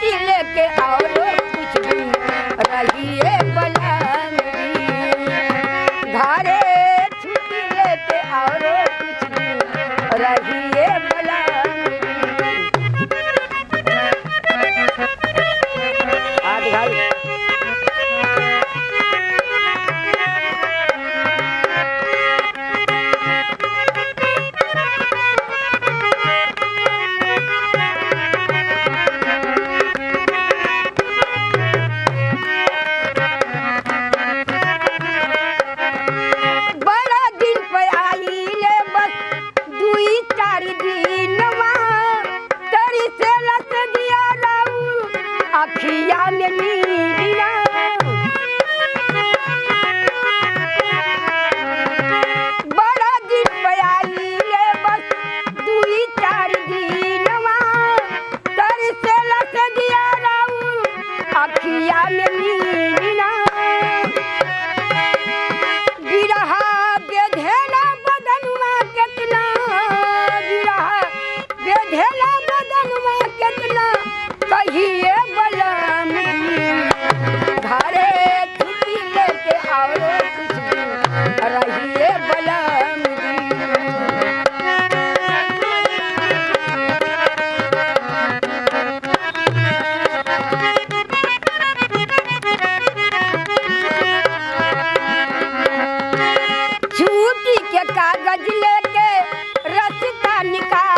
छुट्टी लेके और कुछ दिन रहिए बलम जी। घरे छुट्टी लेके और कुछ दिन रहिए बलम जी। आज भाई अखिया में नीलिया बड़ा दिन पयाली बस 2-4 दिनवा तर से लस दिया राउल अखिया में नीलिया बिरहा बेधेला बदनुआ कितना बिरहा बेधेला बदनुआ कितना कहिए बलम जी। घरे छुट्टी लेके और कुछ दिन रहिए बलम जी। छुट्टी के कागज लेके रास्ता निकाल